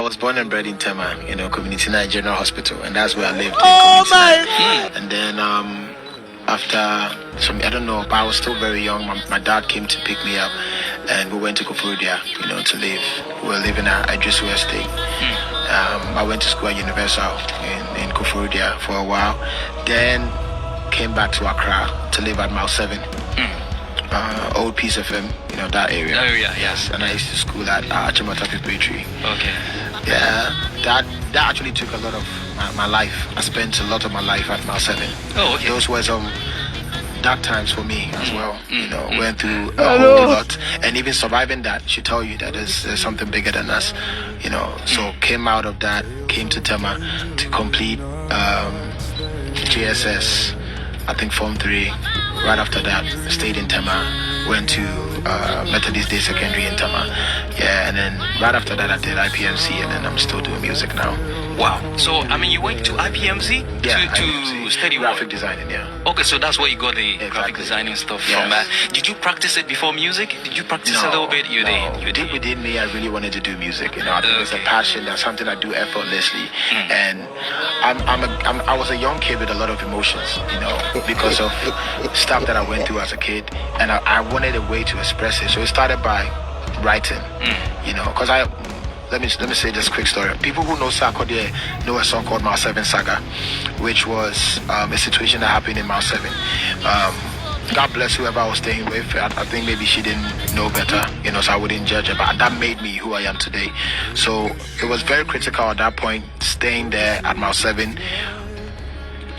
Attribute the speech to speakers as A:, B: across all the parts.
A: was born and bred in Tema, Community 9 General Hospital, and that's where I lived. And then after some, I don't know, but I was still very young. My dad came to pick me up, and we went to Koforidua, to live. We were living at Idrisu Estate. I went to school at Universal in Koforidua for a while. Then came back to Accra to live at Mile 7. Old Peace FM, that area. Yes. And I used to school at Achimota Preparatory.
B: Okay.
A: Yeah, that actually took a lot of my life. I spent a lot of my life at Mile 7.
B: Oh, okay.
A: Those were some dark times for me as well. Went through a whole lot, and even surviving that should tell you that there's something bigger than us. So came out of that, came to Tema to complete JSS. I think Form 3. Right after that, stayed in Tema, went to Methodist Day Secondary in Tema. Yeah, and then right after that, I did IPMC, and then I'm still doing music now.
B: Wow. So, you went to IPMC to study
A: graphic designing, yeah.
B: Okay, so that's where you got the graphic designing stuff from. Did you practice it before music? Did you practice a little bit? You did.
A: Deep within me, I really wanted to do music. I think it's a passion. That's something I do effortlessly. And I was a young kid with a lot of emotions, because of stuff that I went through as a kid, and I wanted a way to express it. So it started by writing, because let me say this quick story. People who know Sarkodie know a song called Mile 7 Saga, which was a situation that happened in Mile 7. God bless whoever I was staying with. I think maybe she didn't know better, so I wouldn't judge her. But that made me who I am today. So it was very critical at that point, staying there at Mile 7.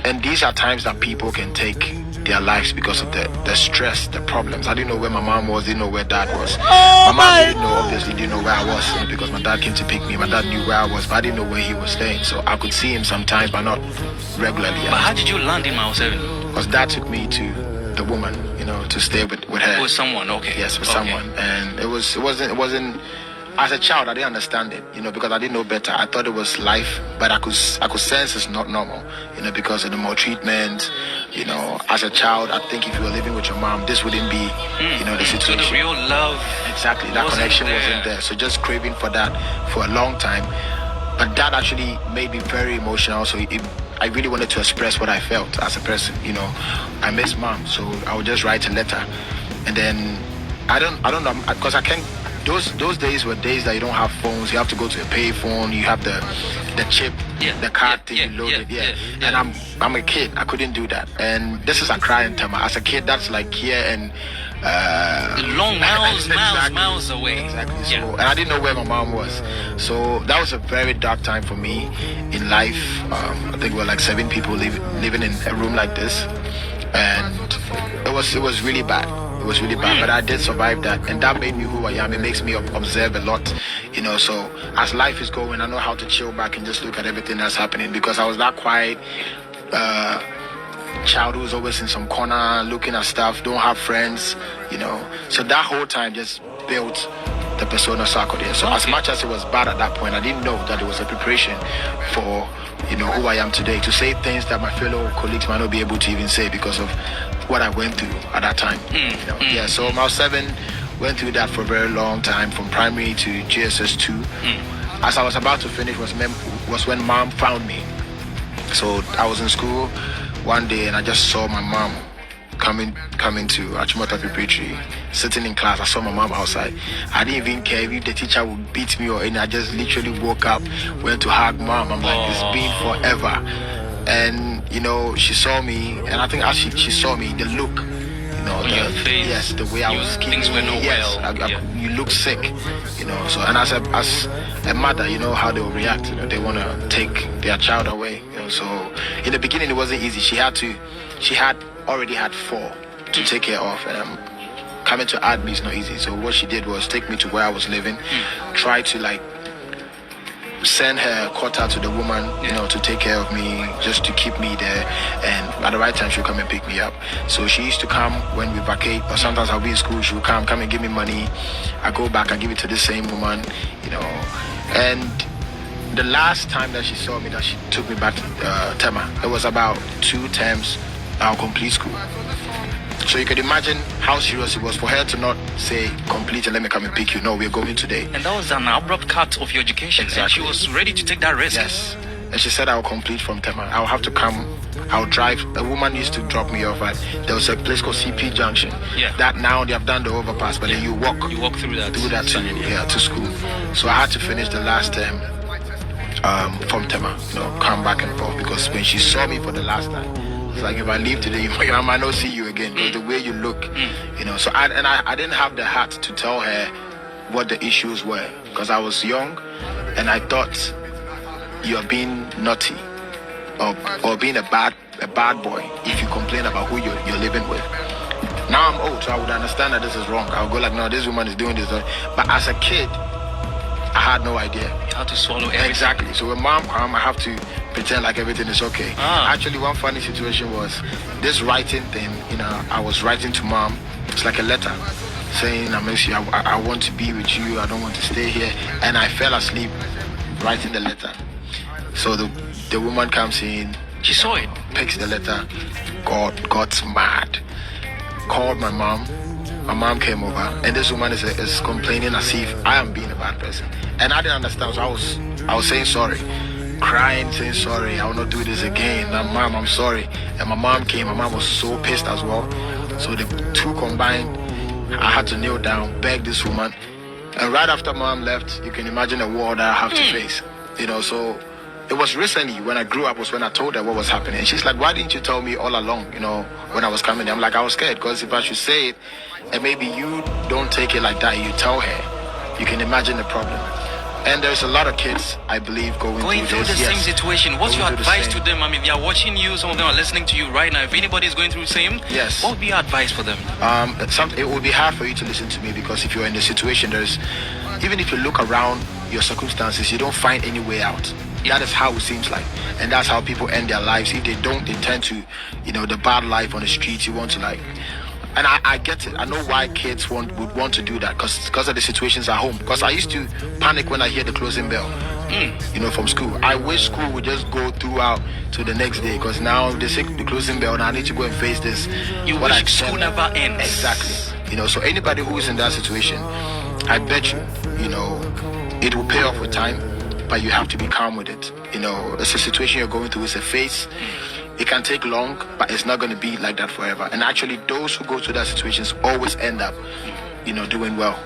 A: And these are times that people can take their lives because of the stress, the problems. I didn't know where my mom was, didn't know where dad was. My mom didn't know where I was, because my dad came to pick me. My dad knew where I was, but I didn't know where he was staying. So I could see him sometimes, but not regularly.
B: But how did you land in Mile 7?
A: Because dad took me to the woman, to stay with her.
B: With someone, okay.
A: Yes, with someone. And it wasn't. As a child, I didn't understand it, because I didn't know better. I thought it was life, but I could sense it's not normal, because of the maltreatment. As a child, I think if you were living with your mom, this wouldn't be, the situation.
B: So the real love.
A: Exactly, that connection wasn't there. So just craving for that for a long time. But that actually made me very emotional. So I really wanted to express what I felt as a person. I miss mom, so I would just write a letter, and then I don't know, because I can't. Those days were days that you don't have phones. You have to go to a pay phone. You have the chip, the card thing, you load it. And I'm a kid. I couldn't do that. And this is Accra in Tema. As a kid, that's like here and
B: long miles away.
A: Exactly. So, and I didn't know where my mom was. So that was a very dark time for me in life. I think we were like 7 people living in a room like this, and it was really bad. It was really bad, but I did survive that, and that made me who I am. It makes me observe a lot, so as life is going, I know how to chill back and just look at everything that's happening, because I was that quiet child who was always in some corner looking at stuff, don't have friends, so that whole time just built the persona Sarkodie. So as much as it was bad at that point, I didn't know that it was a preparation for who I am today, to say things that my fellow colleagues might not be able to even say because of what I went through at that time. Yeah, so Mile 7 went through that for a very long time, from primary to GSS 2. As I was about to finish was when mom found me. So I was in school one day, and I just saw my mom coming to Achimota Preparatory, sitting in class. I saw my mom outside. I didn't even care if the teacher would beat me or anything. I just literally woke up, went to hug mom. I'm like, it's been forever. And she saw me, and I think as she saw me, the look,
B: your face,
A: yes, the way I was skinny,
B: things were not well.
A: You look sick, So, and as a mother, how they will react. They want to take their child away. So in the beginning, it wasn't easy. She had already had 4 to take care of, and coming to add me is not easy. So what she did was take me to where I was living, try to send her quota to the woman, to take care of me, just to keep me there, and at the right time she'll come and pick me up. So she used to come when we vacate, or sometimes I'll be in school, she'll come and give me money. I go back, I give it to the same woman, And the last time that she saw me, that she took me back to Tema, it was about 2 terms I'll complete school. So you could imagine how serious it was for her to not say, complete and let me come and pick you. No, we're going today.
B: And that was an abrupt cut of your education.
A: Exactly.
B: And she was ready to take that risk.
A: Yes. And she said, I'll complete from Tema. I'll have to come. I'll drive. A woman used to drop me off at, there was a place called CP Junction.
B: Yeah.
A: That now they have done the overpass, but then you walk
B: through that.
A: To school. So I had to finish the last term from Tema, come back and forth, because when she saw me for the last time, it's like, if I leave today, I might not see you again, because the way you look, So I didn't have the heart to tell her what the issues were, because I was young, and I thought you're being naughty or being a bad boy if you complain about who you're living with. Now I'm old, so I would understand that this is wrong. I'll go like, no, this woman is doing this. But as a kid, I had no idea.
B: You had to swallow everything.
A: Exactly. So when mom comes, I have to pretend like everything is okay. Actually, one funny situation was this writing thing. I was writing to mom. It's like a letter saying, I miss you. I want to be with you. I don't want to stay here. And I fell asleep writing the letter. So the woman comes in.
B: She saw it.
A: Picks the letter. Got mad. Called my mom. My mom came over, and this woman is complaining as if I am being a bad person, and I didn't understand. So I was saying sorry, crying, saying sorry. I will not do this again. Mom, I'm sorry. And my mom came. My mom was so pissed as well. So the two combined, I had to kneel down, beg this woman, and right after mom left, you can imagine the war that I have to face. So it was recently when I grew up was when I told her what was happening. And she's like, why didn't you tell me all along, when I was coming there? I'm like, I was scared, because if I should say it, and maybe you don't take it like that, you tell her, you can imagine the problem. And there's a lot of kids, I believe, going through
B: the same situation. What's your advice to them? I mean, they are watching you, some of them are listening to you right now. If anybody is going through the same,
A: yes,
B: what would be your advice for them?
A: It would be hard for you to listen to me, because if you're in the situation, even if you look around your circumstances, you don't find any way out. That is how it seems like, and that's how people end their lives. If they don't, they tend to, the bad life on the streets. You want to and I get it. I know why kids would want to do that, because of the situations at home. Because I used to panic when I hear the closing bell, from school. I wish school would just go throughout to the next day, because now they say the closing bell, and I need to go and face this.
B: You wish school never ends.
A: Exactly. So anybody who is in that situation, I bet you, it will pay off with time. But you have to be calm with it. It's a situation you're going through. It's a phase. It can take long, but it's not going to be like that forever. And actually, those who go through that situations always end up, doing well.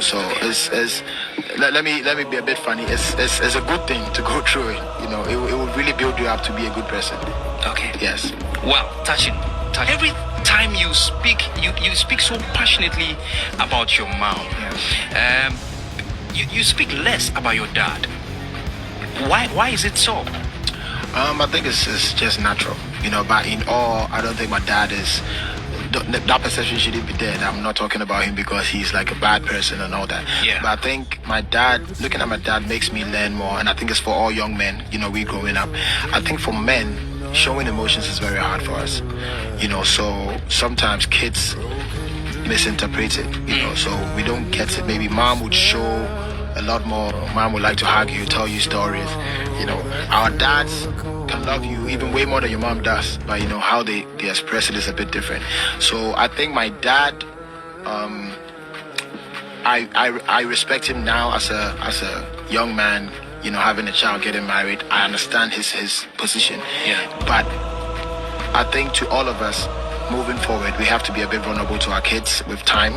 A: So let me be a bit funny. It's a good thing to go through it. It will really build you up to be a good person.
B: Okay.
A: Yes.
B: Wow, touching. Every time you speak, you speak so passionately about your mom.
A: Yes.
B: You speak less about your dad. Why is it so?
A: I think it's just natural, but in all, I don't think my dad is, that perception shouldn't be there. I'm not talking about him because he's like a bad person and all that.
B: Yeah.
A: But I think looking at my dad makes me learn more, and I think it's for all young men, we growing up. I think for men, showing emotions is very hard for us, so sometimes kids misinterpret it, so we don't get it. Maybe mom would show a lot more. Mom would like to hug you, tell you stories. Our dads can love you even way more than your mom does, but how they express it is a bit different. So I think my dad, I respect him now as a young man, having a child, getting married. I understand his position.
B: Yeah.
A: But I think to all of us moving forward, we have to be a bit vulnerable to our kids with time.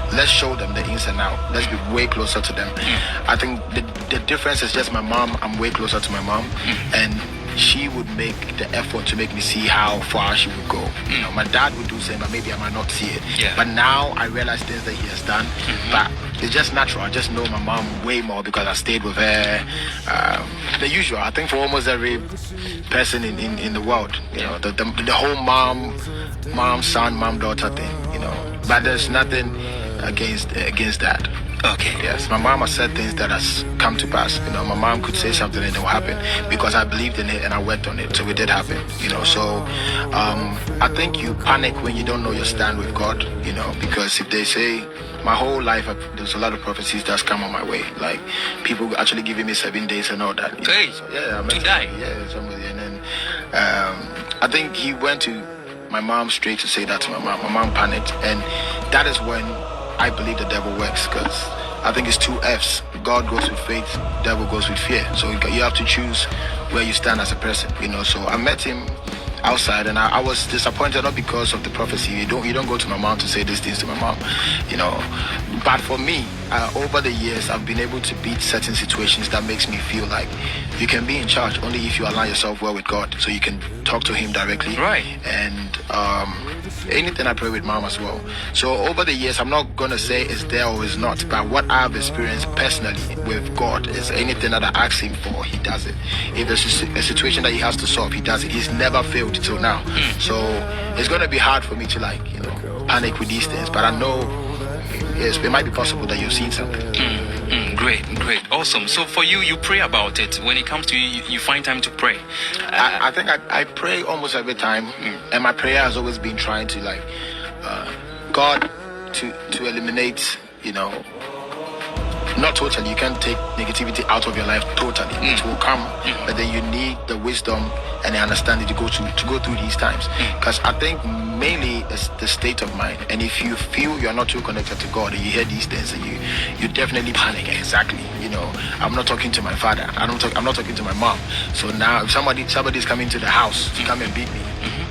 A: Let's show them the ins and outs. Let's be way closer to them. I think the difference is just my mom. I'm way closer to my mom, and she would make the effort to make me see how far she would go. My dad would do the same, but maybe I might not see it.
B: Yeah.
A: But now I realize things that he has done. But it's just natural. I just know my mom way more because I stayed with her. The usual. I think for almost every person in the world, the whole mom, son, mom, daughter thing. But there's nothing against that.
B: Okay.
A: Yes, my mom has said things that has come to pass. My mom could say something and it will happen because I believed in it and I worked on it, so it did happen. So I think you panic when you don't know your stand with God. Because if they say, my whole life there's a lot of prophecies that's come on my way, like people actually giving me 7 days and all that.
B: Hey,
A: so, yeah,
B: to die.
A: Yeah, somebody, and then I think he went to my mom straight to say that to my mom. My mom panicked, and that is when I believe the devil works, because I think it's two F's. God goes with faith, devil goes with fear. So you have to choose where you stand as a person, you know. So I met him outside, and I was disappointed, not because of the prophecy. You don't go to my mom to say these things to my mom, you know. But for me, over the years, I've been able to beat certain situations that makes me feel like you can be in charge only if you align yourself well with God, so you can talk to him directly.
B: Right.
A: And anything I pray with mom as well. So over the years, I'm not gonna say it's there or it's not, but what I've experienced personally with God is anything that I ask him for, he does it. If there's a situation that he has to solve, he does it. He's never failed till now. So it's gonna be hard for me to, like, you know, panic with these things, but I know, yes, it might be possible that you've seen something.
B: Great, awesome. So for you, you pray about it. When it comes to you find time to pray.
A: I think I pray almost every time, and my prayer has always been trying to, like, God to eliminate, you know, not totally. You can't take negativity out of your life totally. It will come, but then you need the wisdom and the understanding to go through these times. Because I think mainly it's the state of mind. And if you feel you're not too connected to God, and you hear these things, and you definitely panic. Exactly. You know, I'm not talking to my father. I'm not talking to my mom. So now, if somebody's coming to the house to come and beat me,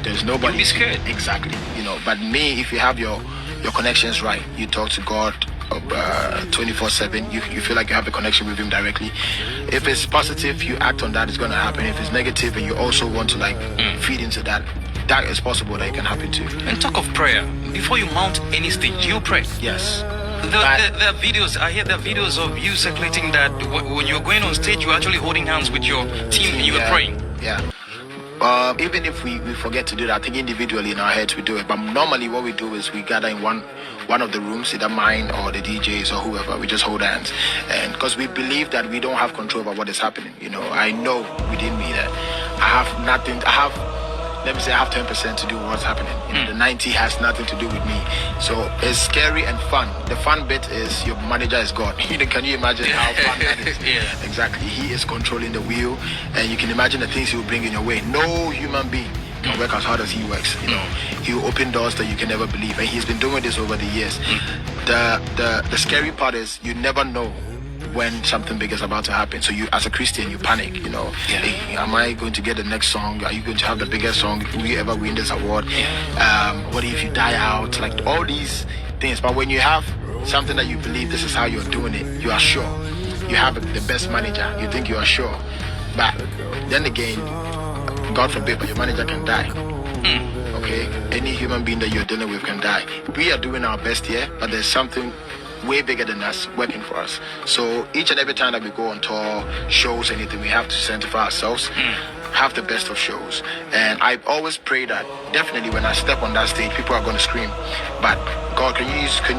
A: there's nobody.
B: You'll be scared.
A: Exactly. You know, but me, if you have your connections right, you talk to God 24/7, you feel like you have a connection with him directly. If it's positive, you act on that, it's going to happen. If it's negative and you also want to, like, feed into that is possible that it can happen too.
B: And talk of prayer, before you mount any stage, you pray.
A: Yes.
B: There are videos, I hear there are videos of you circulating that when you're going on stage, you're actually holding hands with your team and you are praying.
A: Yeah. Even if we forget to do that, I think individually in our heads we do it. But normally what we do is we gather in one of the rooms, either mine or the DJs or whoever. We just hold hands, and because we believe that we don't have control over what is happening. You know, I know within me that I have nothing. Let me say I have 10% to do with what's happening. You know, the 90 has nothing to do with me. So it's scary and fun. The fun bit is your manager is God. Can you imagine how fun that is?
B: Yeah.
A: Exactly. He is controlling the wheel, and you can imagine the things he will bring in your way. No human being can work as hard as he works. You know, he will open doors that you can never believe, and he's been doing this over the years. The scary part is you never know when something big is about to happen. So you, as a Christian, you panic, you know. Hey, am I going to get the next song? Are you going to have the biggest song? Will you ever win this award? What if you die out? Like all these things. But when you have something that you believe this is how you're doing it, you are sure. You have the best manager. You think you are sure. But then again, God forbid, but your manager can die. Okay? Any human being that you're dealing with can die. We are doing our best here, but there's something way bigger than us working for us. So each and every time that we go on tour, shows, anything, we have to sanctify ourselves, have the best of shows. And I always pray that definitely when I step on that stage, people are going to scream. But God, can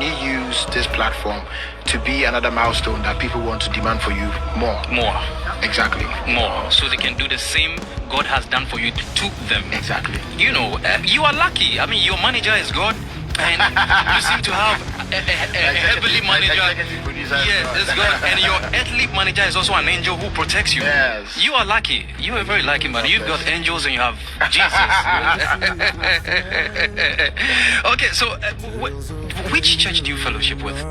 A: you use this platform to be another milestone that people want to demand for you more?
B: More.
A: Exactly.
B: More. So they can do the same God has done for you to them.
A: Exactly.
B: You know, you are lucky. I mean, your manager is God. And you seem to have a heavenly manager. Yes, it's God. And your earthly manager is also an angel who protects you.
A: Yes.
B: You are lucky. You are very lucky, man. You've got angels and you have Jesus. Okay, so which church do you fellowship with?